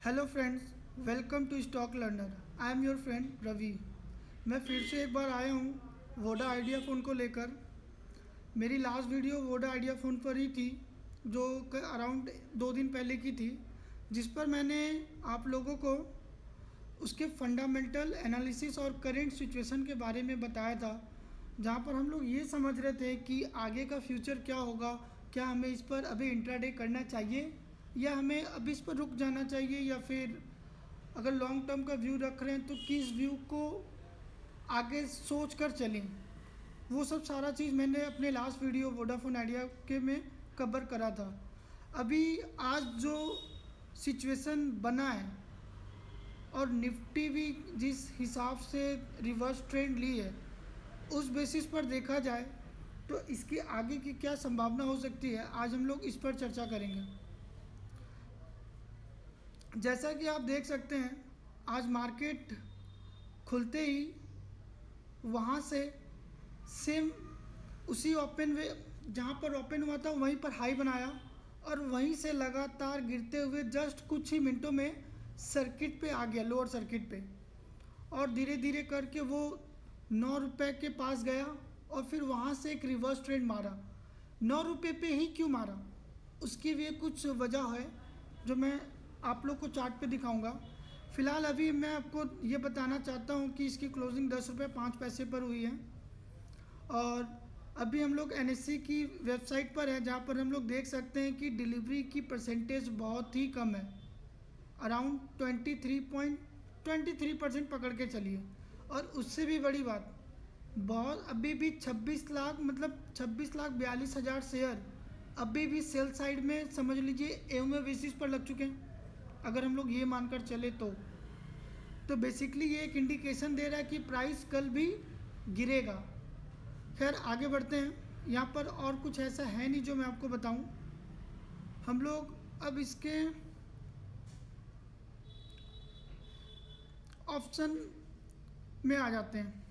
Hello friends, welcome to stock learner. I am your friend Ravi. मैं फिर से एक बार आया हूँ वोडा आइडिया फ़ोन को लेकर। मेरी last video Voda idea phone पर ही थी, जो अराउंड 2 दिन पहले की थी, जिस पर मैंने आप लोगों को उसके फंडामेंटल एनालिसिस और करेंट सिचुएशन के बारे में बताया था, जहाँ पर हम लोग ये समझ रहे थे कि आगे का फ्यूचर क्या होगा। क्या हमें इस पर अभी इंट्राडे करना चाहिए या हमें अभी इस पर रुक जाना चाहिए, या फिर अगर लॉन्ग टर्म का व्यू रख रहे हैं तो किस व्यू को आगे सोच कर चलें। वो सब सारा चीज़ मैंने अपने लास्ट वीडियो वोडाफोन आइडिया के में कवर करा था। अभी आज जो सिचुएशन बना है और निफ्टी भी जिस हिसाब से रिवर्स ट्रेंड ली है, उस बेसिस पर देखा जाए तो इसकी आगे की क्या संभावना हो सकती है, आज हम लोग इस पर चर्चा करेंगे। जैसा कि आप देख सकते हैं, आज मार्केट खुलते ही वहाँ से सेम उसी ओपन वे जहाँ पर ओपन हुआ था वहीं पर हाई बनाया और वहीं से लगातार गिरते हुए जस्ट कुछ ही मिनटों में सर्किट पे आ गया, लोअर सर्किट पे, और धीरे धीरे करके वो 9 रुपये के पास गया और फिर वहाँ से एक रिवर्स ट्रेंड मारा। 9 रुपये पे ही क्यों मारा, उसकी भी कुछ वजह है जो मैं आप लोग को चार्ट पे दिखाऊंगा। फ़िलहाल अभी मैं आपको ये बताना चाहता हूँ कि इसकी क्लोजिंग 10 रुपये 5 पैसे पर हुई है और अभी हम लोग NSE की वेबसाइट पर है, जहाँ पर हम लोग देख सकते हैं कि डिलीवरी की परसेंटेज बहुत ही कम है, अराउंड 23% पकड़ के चलिए। और उससे भी बड़ी बात, बहुत अभी भी 26 लाख, मतलब 26,42,000 शेयर अभी भी सेल साइड में समझ लीजिए एवं बेसिस पर लग चुके हैं, अगर हम लोग ये मानकर चले तो बेसिकली ये एक इंडिकेशन दे रहा है कि प्राइस कल भी गिरेगा। खैर आगे बढ़ते हैं। यहाँ पर और कुछ ऐसा है नहीं जो मैं आपको बताऊं। हम लोग अब इसके ऑप्शन में आ जाते हैं।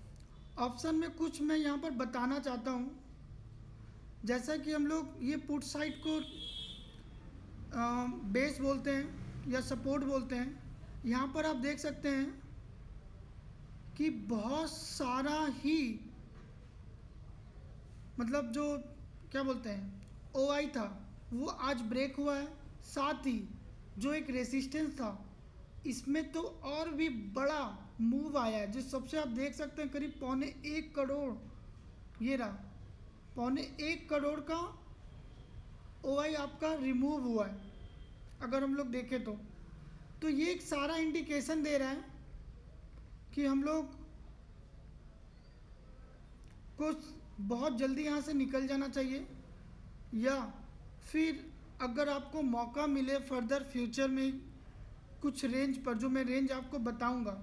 ऑप्शन में कुछ मैं यहाँ पर बताना चाहता हूँ। जैसा कि हम लोग ये पुट साइड को बेस बोलते हैं या सपोर्ट बोलते हैं। यहाँ पर आप देख सकते हैं कि बहुत सारा ही, मतलब जो क्या बोलते हैं OI था, वो आज ब्रेक हुआ है। साथ ही जो एक रेसिस्टेंस था, इसमें तो और भी बड़ा मूव आया है, जो सबसे आप देख सकते हैं करीब 1.25 करोड़, ये रहा 1.25 करोड़ का OI आपका रिमूव हुआ है। अगर हम लोग देखें तो ये एक सारा इंडिकेशन दे रहा है कि हम लोग को बहुत जल्दी यहाँ से निकल जाना चाहिए, या फिर अगर आपको मौका मिले फर्दर फ्यूचर में कुछ रेंज पर, जो मैं रेंज आपको बताऊंगा,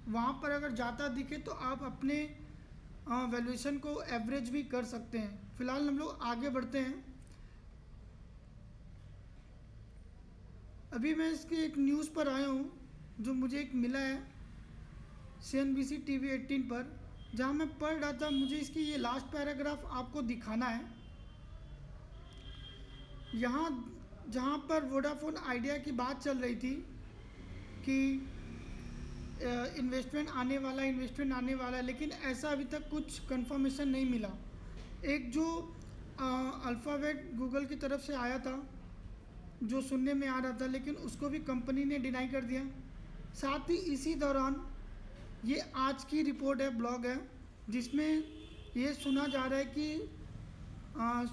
वहाँ पर अगर जाता दिखे तो आप अपने वैल्यूएशन को एवरेज भी कर सकते हैं। फिलहाल हम लोग आगे बढ़ते हैं। अभी मैं इसके एक न्यूज़ पर आया हूँ जो मुझे एक मिला है CNBC TV 18 पर, जहाँ मैं पढ़ रहा था। मुझे इसकी ये लास्ट पैराग्राफ आपको दिखाना है। यहाँ जहाँ पर वोडाफोन आइडिया की बात चल रही थी कि इन्वेस्टमेंट आने वाला है, लेकिन ऐसा अभी तक कुछ कंफर्मेशन नहीं मिला। एक जो अल्फ़ाबेट गूगल की तरफ से आया था, जो सुनने में आ रहा था, लेकिन उसको भी कंपनी ने डिनाई कर दिया। साथ ही इसी दौरान ये आज की रिपोर्ट है, ब्लॉग है, जिसमें ये सुना जा रहा है कि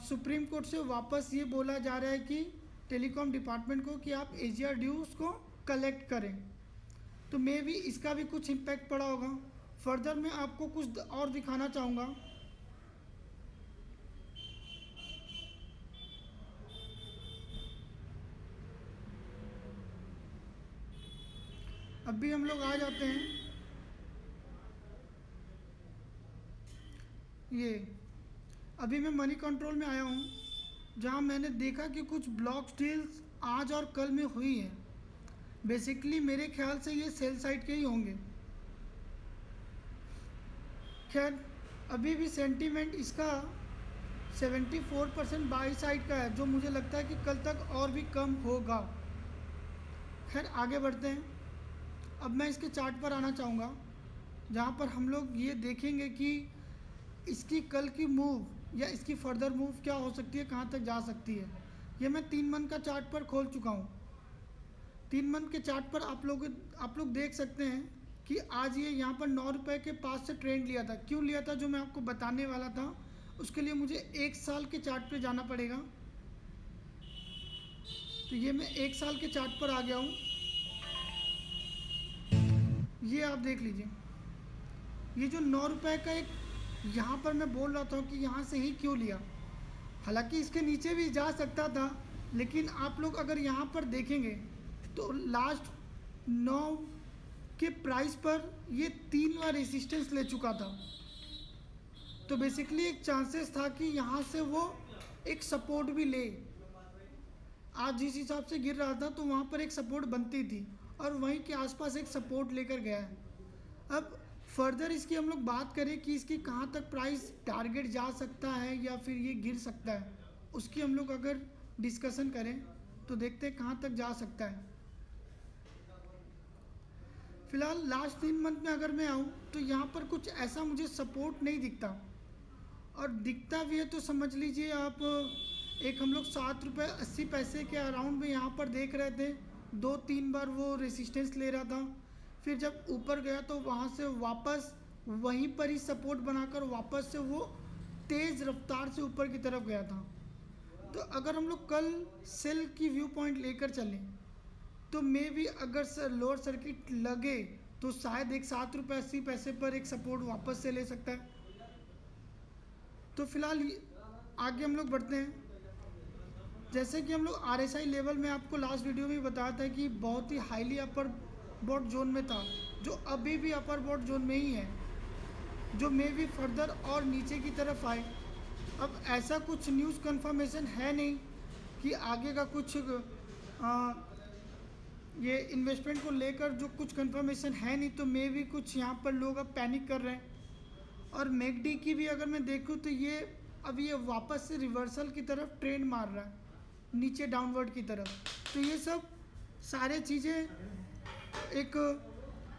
सुप्रीम कोर्ट से वापस ये बोला जा रहा है कि टेलीकॉम डिपार्टमेंट को कि आप AGR ड्यूज़ को कलेक्ट करें। तो मे भी इसका भी कुछ इम्पैक्ट पड़ा होगा। फर्दर मैं आपको कुछ और दिखाना चाहूँगा। अभी हम लोग आ जाते हैं ये, अभी मैं मनी कंट्रोल में आया हूँ, जहाँ मैंने देखा कि कुछ ब्लॉक डील्स आज और कल में हुई हैं। बेसिकली मेरे ख्याल से ये सेल साइड के ही होंगे। खैर अभी भी सेंटीमेंट इसका 74% बाई साइड का है, जो मुझे लगता है कि कल तक और भी कम होगा। खैर आगे बढ़ते हैं। अब मैं इसके चार्ट पर आना चाहूँगा, जहाँ पर हम लोग ये देखेंगे कि इसकी कल की मूव या इसकी फर्दर मूव क्या हो सकती है, कहाँ तक जा सकती है। ये मैं 3 मंथ का चार्ट पर खोल चुका हूँ। 3 मंथ के चार्ट पर आप लोग देख सकते हैं कि आज ये यहाँ पर 9 रुपये के पास से ट्रेंड लिया था। क्यों लिया था, जो मैं आपको बताने वाला था, उसके लिए मुझे 1 साल के चार्ट पे जाना पड़ेगा। तो ये मैं 1 साल के चार्ट पर आ गया हूँ। ये आप देख लीजिए, ये जो 9 रुपये का एक यहाँ पर मैं बोल रहा था कि यहाँ से ही क्यों लिया, हालांकि इसके नीचे भी जा सकता था, लेकिन आप लोग अगर यहाँ पर देखेंगे तो लास्ट 9 के प्राइस पर ये 3 बार रेसिस्टेंस ले चुका था। तो बेसिकली एक चांसेस था कि यहाँ से वो एक सपोर्ट भी ले। आज जिस हिसाब से गिर रहा था तो वहाँ पर एक सपोर्ट बनती थी और वहीं के आसपास एक सपोर्ट लेकर गया है। अब फर्दर इसकी हम लोग बात करें कि इसकी कहाँ तक प्राइस टारगेट जा सकता है या फिर ये गिर सकता है, उसकी हम लोग अगर डिस्कशन करें तो देखते हैं कहाँ तक जा सकता है। फिलहाल लास्ट 3 मंथ में अगर मैं आऊँ तो यहाँ पर कुछ ऐसा मुझे सपोर्ट नहीं दिखता, और दिखता भी है तो समझ लीजिए आप, एक हम लोग 7 रुपये 80 पैसे के अराउंड में यहाँ पर देख रहे थे। 2-3 बार वो रेसिस्टेंस ले रहा था, फिर जब ऊपर गया तो वहाँ से वापस वहीं पर ही सपोर्ट बनाकर वापस से वो तेज़ रफ्तार से ऊपर की तरफ गया था। तो अगर हम लोग कल सेल की व्यू पॉइंट लेकर चलें तो मे भी अगर लोअर सर्किट लगे तो शायद एक 7 रुपये 80 पैसे पर एक सपोर्ट वापस से ले सकता है। तो फिलहाल आगे हम लोग बढ़ते हैं। जैसे कि हम लोग RSI लेवल में आपको लास्ट वीडियो में बताया था कि बहुत ही हाईली अपर बॉट जोन में था, जो अभी भी अपर बॉट जोन में ही है, जो मे भी फर्दर और नीचे की तरफ आए। अब ऐसा कुछ न्यूज़ कंफर्मेशन है नहीं कि आगे का कुछ ये इन्वेस्टमेंट को लेकर जो कुछ कंफर्मेशन है नहीं, तो मे भी कुछ यहाँ पर लोग अब पैनिक कर रहे हैं। और मैकडी की भी अगर मैं देखूँ तो ये अब ये वापस से रिवर्सल की तरफ ट्रेंड मार रहा है, नीचे डाउनवर्ड की तरफ। तो ये सब सारे चीज़ें एक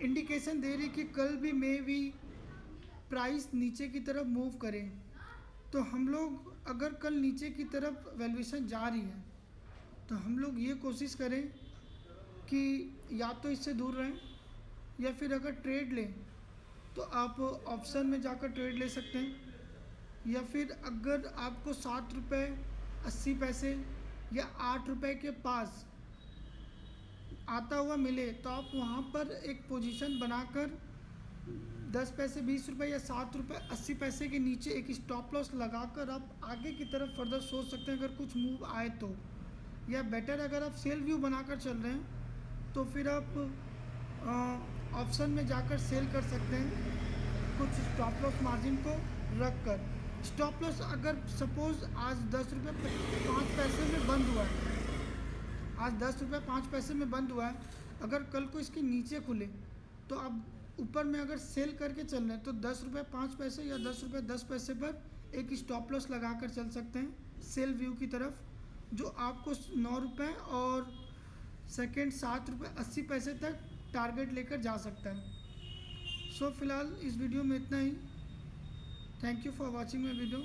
इंडिकेशन दे रही कि कल भी मे भी प्राइस नीचे की तरफ मूव करें। तो हम लोग अगर कल नीचे की तरफ वैल्यूएशन जा रही है तो हम लोग ये कोशिश करें कि या तो इससे दूर रहें, या फिर अगर ट्रेड लें तो आप ऑप्शन में जाकर ट्रेड ले सकते हैं, या फिर अगर आपको 7 रुपये 80 पैसे या 8 रुपये के पास आता हुआ मिले तो आप वहाँ पर एक पोजीशन बनाकर 10 पैसे 20 रुपये या 7 रुपये 80 पैसे के नीचे एक स्टॉप लॉस लगाकर आप आगे की तरफ फर्दर सोच सकते हैं अगर कुछ मूव आए तो। या बेटर अगर आप सेल व्यू बनाकर चल रहे हैं तो फिर आप ऑप्शन में जाकर सेल कर सकते हैं कुछ स्टॉप लॉस मार्जिन को रख कर। स्टॉप लॉस अगर सपोज़ आज 10 रुपये 5 पैसे में बंद हुआ है, आज 10 रुपये 5 पैसे में बंद हुआ है, अगर कल को इसके नीचे खुले तो आप ऊपर में अगर सेल करके चल रहे हैं तो 10 रुपये 5 पैसे या 10 रुपये 10 पैसे पर एक स्टॉप लॉस लगा कर चल सकते हैं सेल व्यू की तरफ, जो आपको 9 रुपये और सेकेंड 7 रुपये 80 पैसे तक टारगेट लेकर जा सकता है। सो फिलहाल इस वीडियो में इतना ही। Thank you for watching my video.